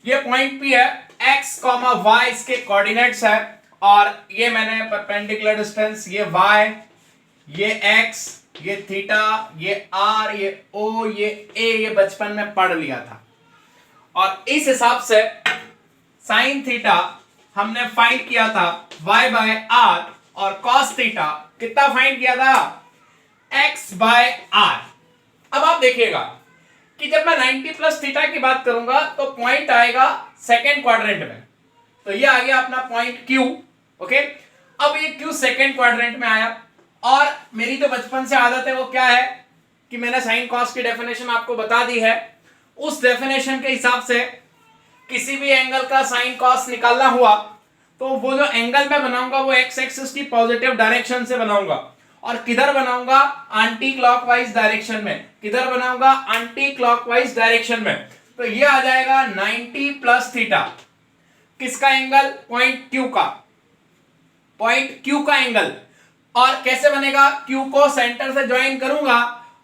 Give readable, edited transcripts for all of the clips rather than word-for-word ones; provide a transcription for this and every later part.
ये point P है, x, y इसके कोऑर्डिनेट्स है, और ये मैंने परपेंडिकुलर डिस्टेंस, ये y, ये x, ये थीटा, ये r, ये o, ये a, ये बचपन में पढ़ लिया था। और इस हिसाब से साइन थीटा हमने फाइंड किया था y बाय r, और cos थीटा कितना फाइंड किया था, x बाय r। अब आप देखिएगा कि जब मैं 90 प्लस थीटा की बात करूंगा तो पॉइंट आएगा सेकेंड क्वाड्रेंट में, तो ये आ गया अपना पॉइंट Q। ओके, अब ये Q सेकेंड क्वाड्रेंट में आया, और मेरी जो बचपन से आदत है वो क्या है कि मैंने साइन कॉस की डेफिनेशन आपको बता दी है। उस डेफिनेशन के हिसाब से किसी भी एंगल का साइन कॉस निकालना हुआ तो वो जो एंगल मैं बनाऊंगा वो एक्स एक्सिस की पॉजिटिव डायरेक्शन से बनाऊंगा, और किधर बनाऊंगा, एंटी क्लॉकवाइज डायरेक्शन में। किधर बनाऊंगा, एंटी क्लॉकवाइज डायरेक्शन में। तो ये आ जाएगा 90 प्लस थीटा, किसका एंगल, पॉइंट Q का, पॉइंट Q का एंगल। और कैसे बनेगा, Q को सेंटर से ज्वाइन करूंगा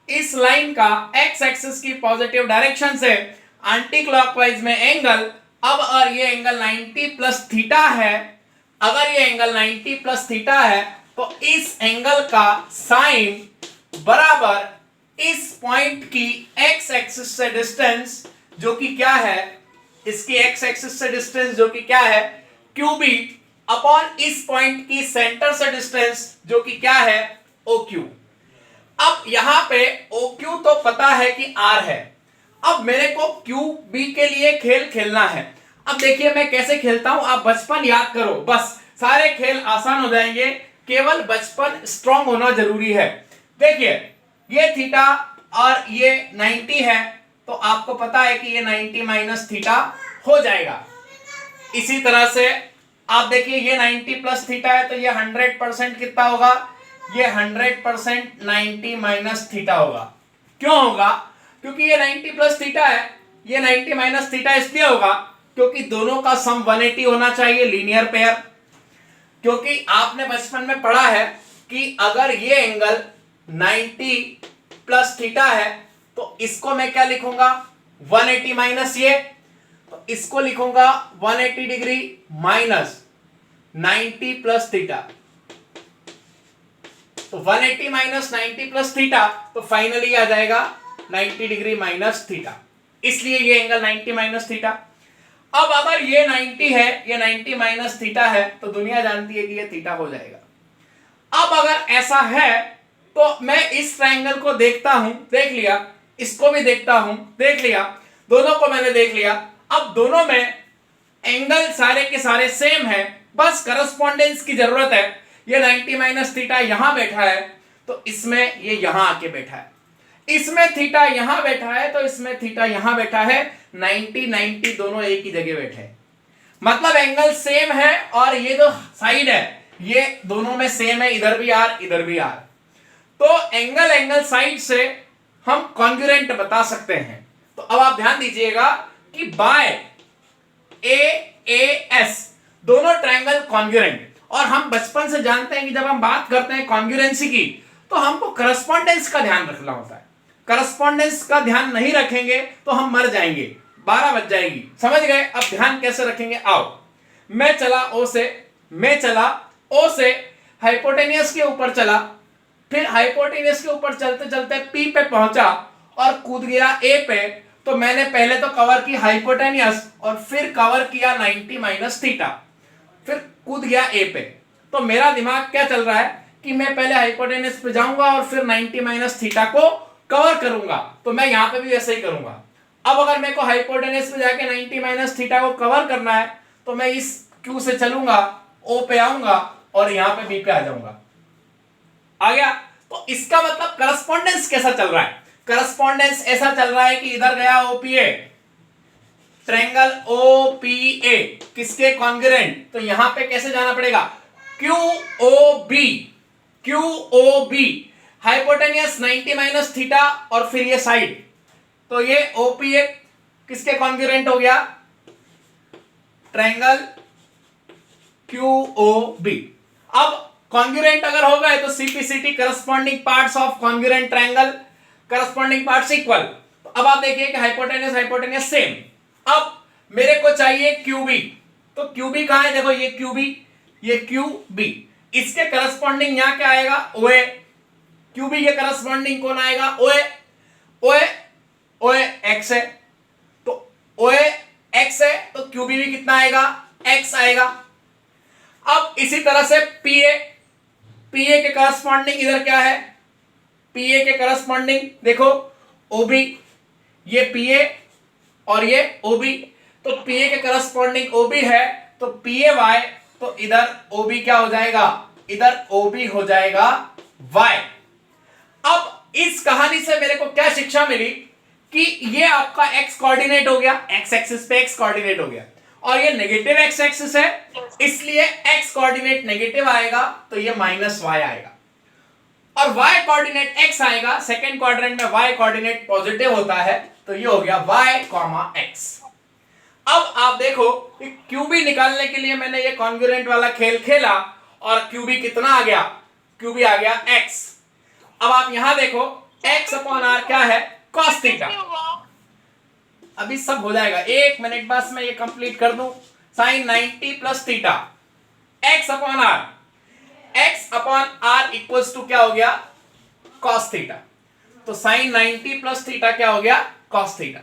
इस लाइन का एक्स एक्सिस की पॉजिटिव डायरेक्शन से, एंटी क्लॉकवाइज में एंगल। अब और ये एंगल 90 प्लस थीटा है, अगर ये एंगल 90 प्लस थीटा है तो इस एंगल का साइन बराबर इस पॉइंट की एक्स एक्सिस से डिस्टेंस, जो कि क्या है, इसकी एक्स एक्सिस से डिस्टेंस जो कि क्या है, QB, अपॉन इस पॉइंट की सेंटर से डिस्टेंस जो कि क्या है, OQ। अब यहां पे OQ तो पता है कि R है, अब मेरे को QB के लिए खेल खेलना है। अब देखिए मैं कैसे खेलता हूं, आप बचपन याद करो, बस सारे खेल आसान हो जाएंगे, केवल बचपन स्ट्रांग होना जरूरी है। देखिए ये थीटा और ये 90 है, तो आपको पता है कि ये 90 माइनस थीटा हो जाएगा। इसी तरह से आप देखिए ये 90 प्लस थीटा है, तो ये 100% कितना होगा, ये 100% 90 माइनस थीटा होगा। क्यों होगा, क्योंकि ये 90 प्लस थीटा है, ये 90 माइनस थीटा इसलिए होगा क्योंकि दोनों का सम 180 होना चाहिए, लीनियर पेयर। क्योंकि आपने बचपन में पढ़ा है कि अगर ये एंगल 90 प्लस थीटा है तो इसको मैं क्या लिखूंगा, 180 माइनस ये, तो इसको लिखूंगा 180 डिग्री माइनस 90 प्लस थीटा। तो 180 माइनस 90 प्लस थीटा, तो फाइनली आ जाएगा 90 डिग्री माइनस थीटा, इसलिए ये एंगल 90 माइनस थीटा। अब अगर ये 90 है, ये 90 माइनस थीटा है, तो दुनिया जानती है कि ये थीटा हो जाएगा। अब अगर ऐसा है तो मैं इस ट्रायंगल को देखता हूं, देख लिया, इसको भी देखता हूं, देख लिया, दोनों को मैंने देख लिया। अब दोनों में एंगल सारे के सारे सेम है, बस करस्पॉन्डेंस की जरूरत है। ये 90 माइनस थीटा यहां बैठा है, तो इसमें ये यहां आके बैठा है, इसमें थीटा यहां बैठा है, तो इसमें थीटा यहां बैठा है। 90 90 दोनों एक ही जगह बैठे हैं, मतलब एंगल सेम है, और ये जो साइड है ये दोनों में सेम है, इधर भी आर इधर भी आर। तो एंगल एंगल साइड से हम कॉन्ग्रुएंट बता सकते हैं। तो अब आप ध्यान दीजिएगा कि बाय AAS दोनों ट्रायंगल कॉन्ग्रुएंट, और हम बचपन से जानते हैं कि जब हम बात करते हैं कॉन्ग्रुएंसी की तो हमको करस्पॉन्डेंस का ध्यान रखना होता है। करस्पॉन्डेंस का ध्यान नहीं रखेंगे तो हम मर जाएंगे, 12 बज जाएगी, समझ गए। अब ध्यान कैसे रखेंगे, आओ, मैं चला O से, मैं चला O से हाइपोटेनियस के ऊपर चला, फिर हाइपोटेनियस के ऊपर चलते चलते P पे पहुंचा और कूद गया A पे। तो मैंने पहले तो कवर की हाइपोटेनियस और फिर कवर किया 90 माइनस थीटा, फिर कूद गया A पे। तो मेरा दिमाग क्या चल रहा है कि मैं पहले हाइपोटेनियस पे जाऊंगा और फिर 90 माइनस थीटा को कवर करूंगा, तो मैं यहां पे भी ऐसे ही करूंगा। अब अगर मेरे को हाइपोटेनियस पे जाके 90 माइनस थीटा को कवर करना है तो मैं इस Q से चलूंगा, O पे आऊंगा और यहां पे B पे आ जाऊंगा। आ गया। तो इसका मतलब करस्पॉन्डेंस कैसा चल रहा है, करस्पॉन्डेंस ऐसा चल रहा है कि इधर गया OPA, ट्रायंगल OPA किसके कॉन्ग्रुएंट, तो यहां पे कैसे जाना पड़ेगा, QOB, QOB hypotenuse 90 minus theta और फिर ये साइड, तो ये OPA किसके कॉन्ग्रुएंट हो गया, ट्रायंगल QOB। अब कॉन्ग्रुएंट अगर हो गए तो CPCT corresponding parts of congruent triangle, corresponding parts equal. अब आप देखिए कि हाइपोटेनियस हाइपोटेनियस सेम। अब मेरे को चाहिए क्यूबी, तो क्यूबी कहां है, देखो ये क्यूबी, ये क्यूबी, इसके करस्पॉन्डिंग यहां क्या आएगा, ओए। क्यूबी के करस्पॉन्डिंग कौन आएगा, ओए। ओए ओए एक्स है, तो ओए एक्स है, तो क्यूबी भी कितना आएगा, एक्स आएगा। अब इसी तरह से पीए, पीए के करस्पॉन्डिंग इधर क्या है, पीए के करस्पॉन्डिंग देखो ओबी, ये पीए और ये ओबी, तो पीए के करस्पॉन्डिंग ओबी है, तो पीए वाई, तो इधर ओबी क्या हो जाएगा, इधर ओबी हो जाएगा वाई। अब इस कहानी से मेरे को क्या शिक्षा मिली कि ये आपका एक्स कोऑर्डिनेट हो गया, एक्स एक्सिस पे एक्स कोऑर्डिनेट हो गया, और ये नेगेटिव एक्स एक्सिस है, इसलिए एक्स कोऑर्डिनेट नेगेटिव आएगा, तो ये माइनस वाई आएगा, और वाई कोऑर्डिनेट एक्स आएगा, सेकंड क्वाड्रेंट में वाई कोऑर्डिनेट पॉजिटिव होता है, तो ये हो गया वाई कॉमा एक्स। अब आप देखो कि क्यूबी निकालने के लिए मैंने ये कॉन्ग्रुएंट वाला खेल खेला, और क्यूबी कितना आ गया, क्यूबी आ गया एक्स। अब आप यहां देखो एक्स अपॉन आर क्या है, कॉस थीटा। अभी सब हो जाएगा, एक मिनट बस मैं ये कंप्लीट कर दूं। Sine 90 plus theta X upon R, X upon R equals to क्या हो गया, कॉस थीटा। तो साइन 90 प्लस थीटा क्या हो गया, कॉस थीटा।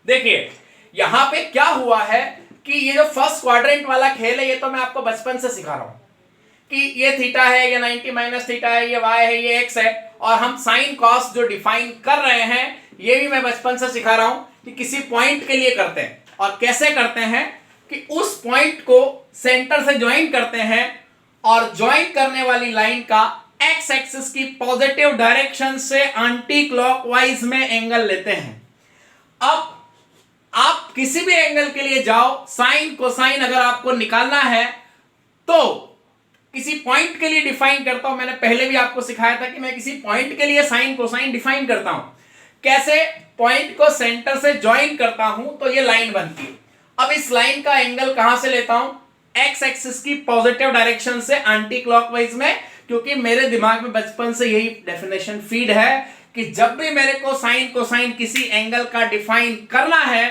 देखिए यहां पे क्या हुआ है कि ये जो फर्स्ट क्वाड्रेंट वाला खेल है, ये तो मैं आपको बचपन से सिखा रहा हूं कि ये थीटा है, ये 90 माइनस थीटा है, ये वाई है, ये एक्स है, और हम साइन कॉस जो डिफाइन कर रहे हैं, ये भी मैं बचपन से सिखा रहा हूं कि किसी पॉइंट के लिए करते हैं, और कैसे करते हैं कि उस पॉइंट को सेंटर से ज्वाइन करते हैं, और ज्वाइन करने वाली लाइन का एक्स एक्सिस की पॉजिटिव डायरेक्शन से एंटी क्लॉकवाइज में एंगल लेते हैं। अब आप किसी भी एंगल के लिए जाओ, साइन कोसाइन अगर आपको निकालना है तो किसी पॉइंट के लिए डिफाइन करता हूं, मैंने पहले भी आपको सिखाया था कि मैं किसी पॉइंट के लिए साइन कोसाइन डिफाइन करता हूं, कैसे पॉइंट को सेंटर से ज्वाइन करता हूं, तो ये लाइन बनती है। अब इस लाइन का एंगल कहां से लेता हूं, एक्स एक्सिस की पॉजिटिव डायरेक्शन से एंटी क्लॉकवाइज में, क्योंकि मेरे दिमाग में बचपन से यही डेफिनेशन फीड है कि जब भी मेरे को साइन कोसाइन किसी एंगल का डिफाइन करना है,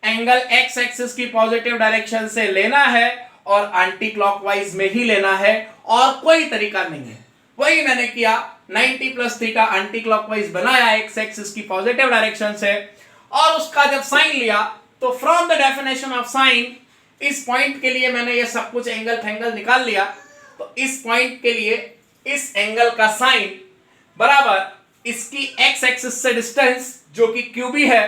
एंगल एक्स एक्सिस की पॉजिटिव डायरेक्शन से लेना है, और एंटी क्लॉकवाइज में ही लेना है, और कोई तरीका नहीं है। वही मैंने किया, 90 प्लस थीटा एंटी क्लॉकवाइज बनाया एक्स एक्सिस की पॉजिटिव डायरेक्शन से, और उसका जब साइन लिया तो from the definition of sine, इस पॉइंट के लिए मैंने ये सब कुछ एंगल फैंगल निकाल लिया, तो इस पॉइंट के लिए इस एंगल का साइन बराबर इसकी एक्स एक्सिस से डिस्टेंस जो कि क्यूबी है,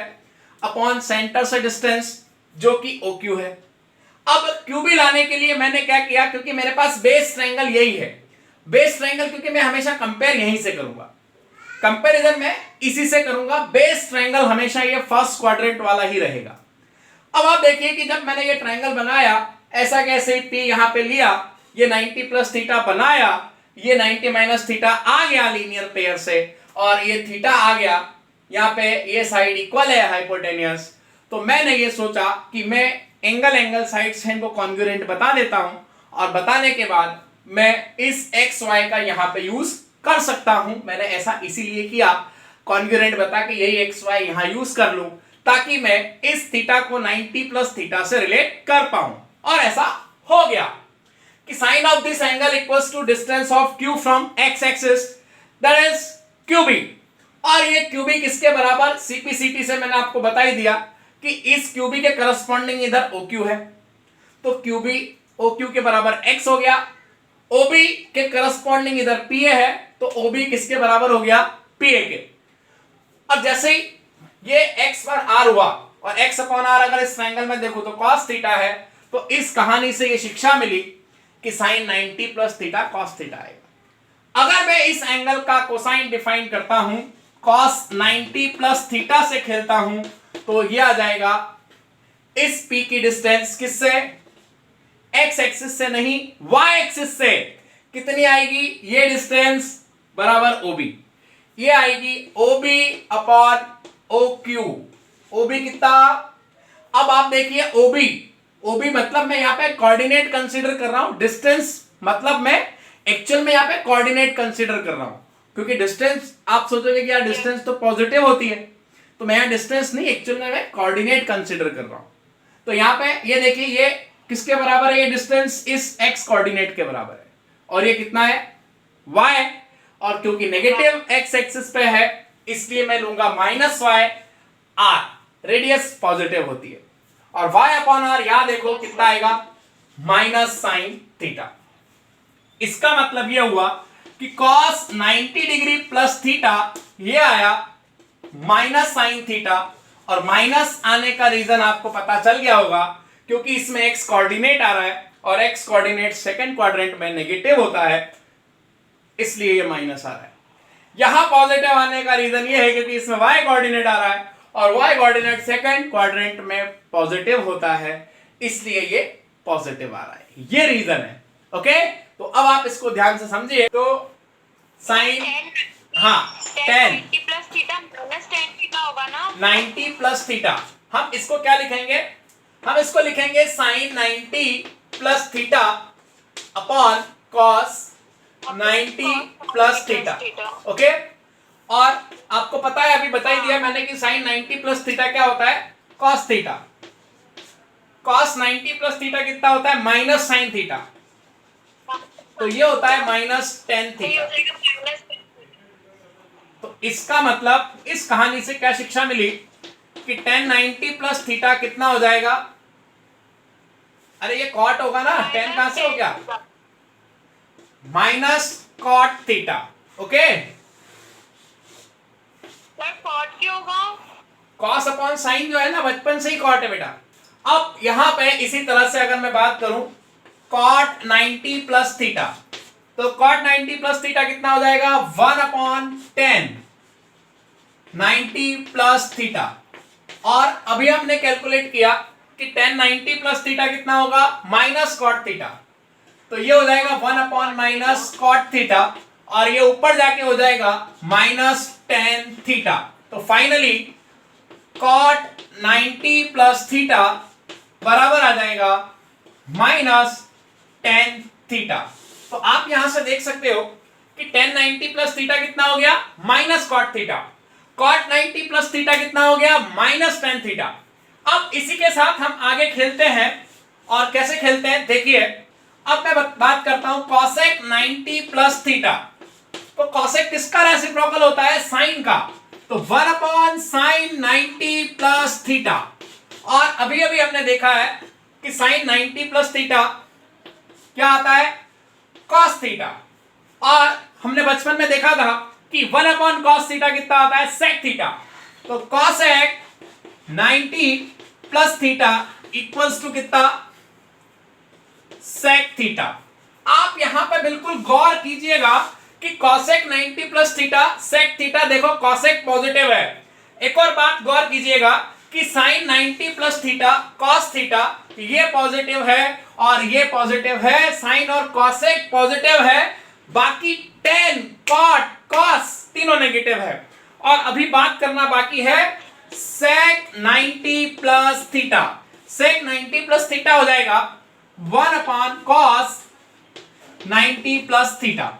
अपॉन सेंटर से डिस्टेंस जो कि ओ क्यू है। अब क्यूबी लाने के लिए मैंने क्या किया, क्योंकि मेरे पास बेस ट्रायंगल यही है, बेस ट्रायंगल, क्योंकि मैं हमेशा कंपेयर यहीं से करूंगा, कंपैरिजन मैं इसी से करूंगा, बेस ट्रायंगल हमेशा ये फर्स्ट क्वाड्रेंट वाला ही रहेगा। अब आप देखिए कि जब मैंने ये ट्रायंगल बनाया, ऐसा कैसे पी यहां पे लिया, ये 90 प्लस थीटा बनाया, ये 90 माइनस थीटा आ गया लीनियर पेयर से, और ये थीटा आ गया, यहाँ पे ये साइड इक्वल है हाइपोटेनियस, तो मैंने ये सोचा कि मैं एंगल साइड्स हैं इनको कॉन्ग्रुएंट बता देता हूं, और बताने के बाद मैं इस एक्स वाई का यहां पे यूज कर सकता हूं। मैंने ऐसा इसीलिए किया, कॉन्ग्रुएंट बता के यही एक्स वाई यहां यूज कर लूं, ताकि मैं इस थीटा को 90 प्लस थीटा से रिलेट कर पाऊं, और ऐसा हो गया कि sine of this angle equals to distance of Q from X axis, that is QB. और ये क्यूबी किसके बराबर, सीपीसीटी से मैंने आपको बता ही दिया कि इस क्यूबी के करस्पॉन्डिंग इधर OQ है, तो क्यूबी OQ के बराबर x हो गया, OB के करस्पॉन्डिंग इधर PA है, तो OB किसके बराबर हो गया, PA के। अब जैसे ही ये x पर r हुआ, और x अपॉन r अगर इस ट्रायंगल में देखो तो cos थीटा है, तो इस कहानी से ये शिक्षा मिली कि sine 90 plus theta cos theta आएगा। अगर मैं इस एंगल का कोसाइन डिफाइन करता हूं, cos 90 प्लस थीटा से खेलता हूं, तो ये आ जाएगा इस P की डिस्टेंस किससे, x एक्सिस से नहीं, y एक्सिस से। कितनी आएगी, ये डिस्टेंस बराबर OB, ये आएगी OB अपॉन OQ। OB कितना, अब आप देखिए OB मतलब मैं यहां पे कोऑर्डिनेट कंसीडर कर रहा हूं, डिस्टेंस मतलब मैं एक्चुअल में यहां पे कोऑर्डिनेट कंसीडर कर रहा हूं, क्योंकि डिस्टेंस आप सोचोगे कि यार डिस्टेंस तो पॉजिटिव होती है, तो मैं यहां डिस्टेंस नहीं, एक्चुअल में मैं कोऑर्डिनेट कंसीडर कर रहा हूं। तो यहां पे ये देखिए ये किसके बराबर है, ये डिस्टेंस इस x कोऑर्डिनेट के बराबर है और ये कितना है y, और क्योंकि नेगेटिव x एक्सिस पे है इसलिए मैं लूंगा -y r, रेडियस पॉजिटिव होती है, और y अपॉन r यहां देखो कितना आएगा -sin थीटा। इसका मतलब ये हुआ कि cos 90 डिग्री प्लस थीटा ये आया -sin थीटा, और माइनस आने का रीजन आपको पता चल गया होगा क्योंकि इसमें x कोऑर्डिनेट आ रहा है और x कोऑर्डिनेट सेकंड क्वाड्रेंट में नेगेटिव होता है इसलिए ये माइनस आ रहा है। यहां पॉजिटिव आने का रीजन ये है क्योंकि इसमें y कोऑर्डिनेट आ रहा है और y कोऑर्डिनेट सेकंड क्वाड्रेंट में पॉजिटिव होता है इसलिए ये पॉजिटिव आ रहा है, ये रीजन है। ओके, तो अब आप इसको ध्यान से समझिए। तो साइन, हाँ 10 प्लस थीटा माइनस 10 थीटा होगा ना, 90 प्लस थीटा, हम इसको क्या लिखेंगे, हम इसको लिखेंगे sine 90 plus theta upon cos 90 plus theta. Okay, और आपको पता है अभी बता ही दिया मैंने कि साइन 90 प्लस थीटा क्या होता है, cos theta. Cos 90 plus theta कितना होता है, माइनस साइन थीटा, तो ये होता है -10 थीटा। तो इसका मतलब इस कहानी से क्या शिक्षा मिली कि tan 90 प्लस थीटा कितना हो जाएगा, अरे ये कॉट होगा ना, 10 कहां से हो गया, minus cot theta. Okay, cot क्यों होगा, कॉस अपॉन साइन जो है ना बचपन से ही कॉट है बेटा। अब यहां पे इसी तरह से अगर मैं बात करूं कॉट 90 प्लस थीटा, तो कॉट 90 प्लस थीटा कितना हो जाएगा 1/10 90 प्लस थीटा, और अभी हमने कैलकुलेट किया कि tan 90 प्लस थीटा कितना होगा माइनस कॉट थीटा, तो ये हो जाएगा 1 माइनस कॉट थीटा, और ये ऊपर जाके हो जाएगा -10 थीटा। तो फाइनली कॉट 90 प्लस थीटा बराबर आ जाएगा -10 थीटा। तो आप यहां से देख सकते हो कि tan 90 प्लस थीटा कितना हो गया minus cot theta, cot 90 plus theta कितना हो गया -10 थीटा। अब इसी के साथ हम आगे खेलते हैं, और कैसे खेलते हैं देखिए। अब मैं बात करता हूं cosec 90 प्लस थीटा, तो cosec किसका रेसिप्रोकल होता है, साइन का, तो 1/sin 90 प्लस थीटा। और अभी अभी हमने देखा है कि sin 90 प्लस थीटा क्या आता है cos थीटा, और हमने बचपन में देखा था कि 1/cos थीटा कितना आता है sec थीटा, तो cosec 90 plus theta equals to कितना sec थीटा। आप यहां पर बिल्कुल गौर कीजिएगा कि cosec 90 plus theta sec theta, देखो cosec पॉजिटिव है। एक और बात गौर कीजिएगा कि sin 90 plus theta cos theta ये पॉजिटिव है और ये पॉजिटिव है, साइन और cosec पॉजिटिव है, बाकी tan cot cos तीनों नेगेटिव है। और अभी बात करना बाकी है sec 90 plus theta. sec 90 plus theta हो जाएगा 1/cos 90 प्लस थीटा,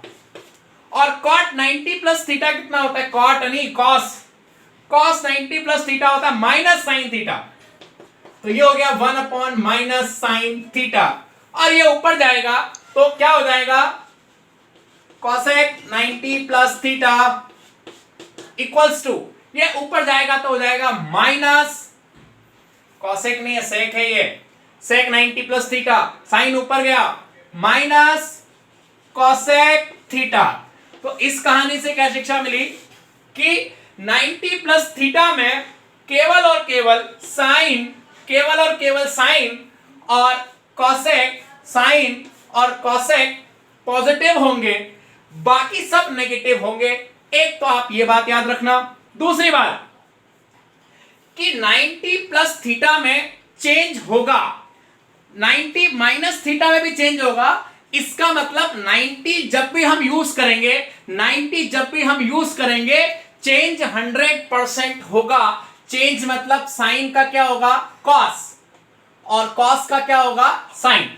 और cot 90 प्लस थीटा कितना होता है, cot नहीं cos 90 प्लस थीटा होता है माइनस साइन थीटा, तो ये हो गया 1/- साइन थीटा, और ये ऊपर जाएगा तो क्या हो जाएगा cosec 90 plus theta equals to, ये ऊपर जाएगा तो हो जाएगा माइनस, cosec नहीं है sec है, ये sec 90 प्लस थीटा, साइन ऊपर गया माइनस cosec थीटा। तो इस कहानी से क्या शिक्षा मिली कि 90 प्लस थीटा में केवल और केवल साइन और cosec, साइन और cosec पॉजिटिव होंगे, बाकी सब नेगेटिव होंगे। एक तो आप ये बात याद रखना। दूसरी बात कि 90 प्लस थीटा में चेंज होगा, 90 माइनस थीटा में भी चेंज होगा। इसका मतलब 90 जब भी हम यूज करेंगे चेंज 100% होगा। चेंज मतलब साइन का क्या होगा cos, और cos का क्या होगा साइन।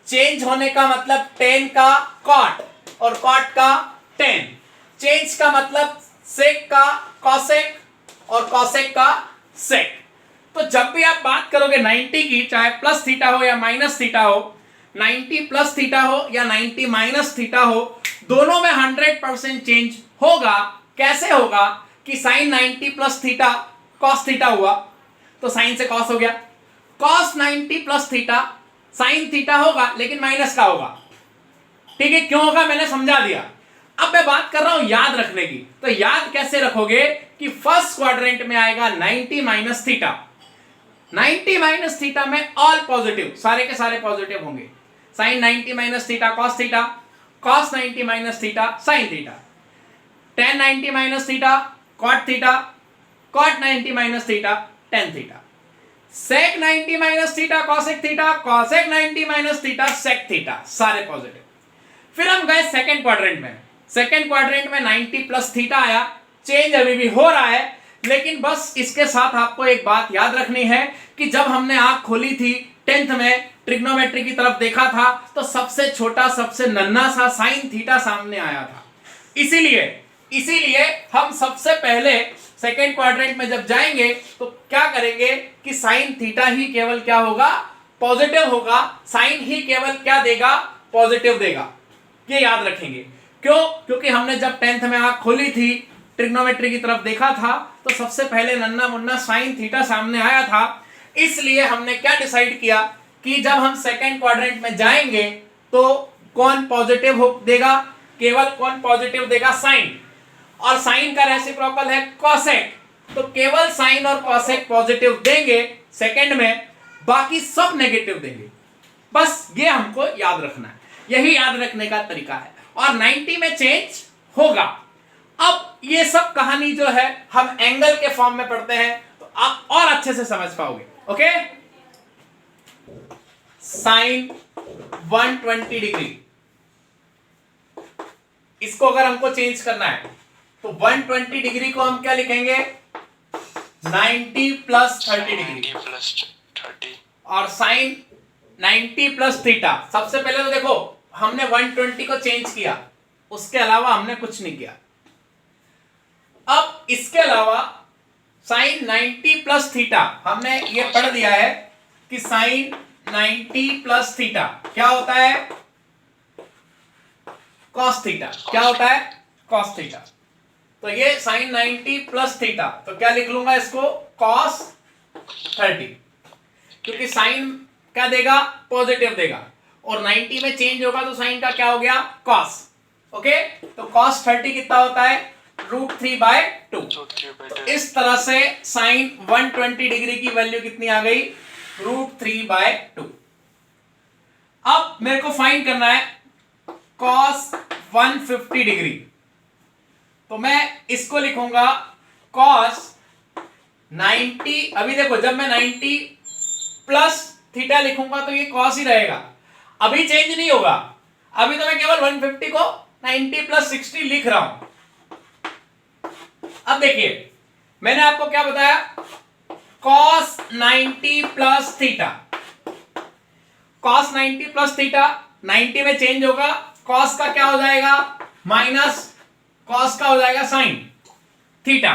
चेंज होने का मतलब tan का cot और cot का tan। चेंज का मतलब sec का cosec और cosec का sec। तो जब भी आप बात करोगे 90 की, चाहे प्लस थीटा हो या माइनस थीटा हो, 90 प्लस थीटा हो या 90 माइनस थीटा हो, दोनों में 100% चेंज होगा। कैसे होगा कि sine 90 plus theta cos theta हुआ, तो साइन से कॉस हो गया, cos 90 plus theta sine theta होगा लेकिन माइनस का होगा। ठीक है, क्यों होगा मैंने समझा दिया। अब मैं बात कर रहा हूं याद रखने की, तो याद कैसे रखोगे कि फर्स्ट क्वाड्रेंट में आएगा 90 माइनस थीटा, 90 माइनस थीटा में ऑल पॉजिटिव, सारे के सारे पॉजिटिव होंगे। Sine 90 minus theta cos theta, cos 90 minus theta sine theta, tan 90 minus theta cot theta, cot 90 minus theta tan theta, sec 90 minus theta cosec theta, cosec 90 minus theta sec theta, सारे positive. फिर हम गए second quadrant में, second quadrant में 90 plus theta आया, change अभी भी हो रहा है, लेकिन बस इसके साथ आपको एक बात याद रखनी है कि जब हमने आंख खोली थी 10th में, ट्रिग्नोमेट्री की तरफ देखा था, तो सबसे छोटा सबसे नन्हा सा साइन थीटा सामने आया था। इसीलिए हम सबसे पहले सेकेंड क्वाड्रेंट में जब जाएंगे तो क्या करेंगे कि साइन थीटा ही केवल क्या होगा, पॉजिटिव होगा, साइन ही केवल क्या देगा, पॉजिटिव देगा। ये याद रखेंगे। क्यों? क्योंकि हमने जब 10th में आंख खोली थी, ट्रिग्नोमेट्री की तरफ देखा था, तो सबसे पहले नन्ना मुन्ना साइन थीटा सामने आया था। इसलिए हमने क्या डिसाइड किया कि जब हम सेकेंड क्वाड्रेंट में जाएंगे तो कौन पॉजिटिव देगा, केवल कौन पॉजिटिव देगा, साइन, और साइन का रेसिप्रोकल है कॉसेक, तो केवल साइन और कॉसेक पॉजिटिव देंगे सेकंड में, बाकी सब नेगेटिव देंगे। बस ये हमको याद रखना है, यही याद रखने का तरीका है, और 90 में चेंज होगा। अब ये सब कहानी जो है हम एंगल के फॉर्म में पढ़ते हैं तो आप और अच्छे से समझ पाओगे। ओके, साइन 120 डिग्री, इसको अगर हमको चेंज करना है तो 120 डिग्री को हम क्या लिखेंगे, 90 प्लस 30 डिग्री, और साइन 90 प्लस थीटा। सबसे पहले तो देखो हमने 120 को चेंज किया, उसके अलावा हमने कुछ नहीं किया। अब इसके अलावा साइन 90 प्लस थीटा हमने ये पढ़ दिया है कि साइन 90 प्लस थीटा क्या होता है, कॉस थीटा। क्या होता है, कॉस थीटा। तो ये साइन 90 प्लस थीटा, तो क्या लिख लूंगा इसको, कॉस 30, क्योंकि साइन क्या देगा, पॉजिटिव देगा, और 90 में चेंज होगा तो साइन का क्या हो गया, कॉस। ओके, तो कॉस 30 कितना होता है, √3/2। इस तरह से साइन 120 डिग्री की वैल्यू कितनी आ गई, √3/2। अब मेरे को फाइंड करना है कॉस 150 डिग्री, तो मैं इसको लिखूंगा कॉस 90। अभी देखो जब मैं 90 प्लस थीटा लिखूंगा तो ये कॉस ही रहेगा, अभी चेंज नहीं होगा। अभी तो मैं केवल 150 को 90 प्लस 60 लिख रहा हूं। अब देखिए मैंने आपको क्या बताया, cos 90 plus theta, cos 90 plus theta 90 में चेंज होगा, कॉस का क्या हो जाएगा, माइनस कॉस का हो जाएगा साइन थीटा।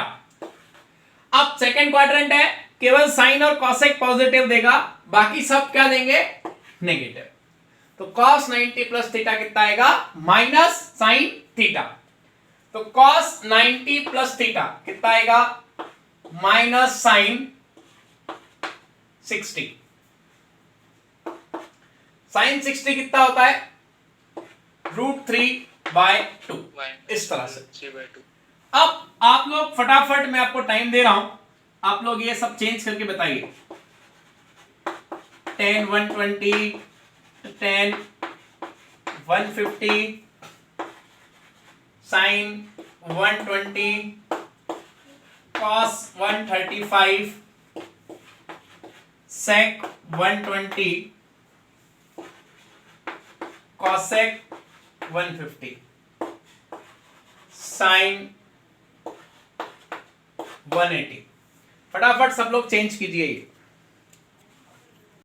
अब सेकेंड क्वाड्रेंट है, केवल साइन और कॉसेक पॉजिटिव देगा, बाकी सब क्या देंगे, नेगेटिव। तो कॉस 90 प्लस थीटा कितना आएगा, माइनस साइन थीटा। तो कॉस 90 प्लस थीटा कितना आएगा, माइनस साइन 60। साइन 60 कितना होता है, √3/2। इस तरह से। अब आप लोग फटाफट, मैं आपको टाइम दे रहा हूं, आप लोग ये सब चेंज करके बताइए। tan 120, tan 150, sin 120, cos 135, sec 120, cosec 150, sin 180। फटाफट सब लोग चेंज कीजिए ये।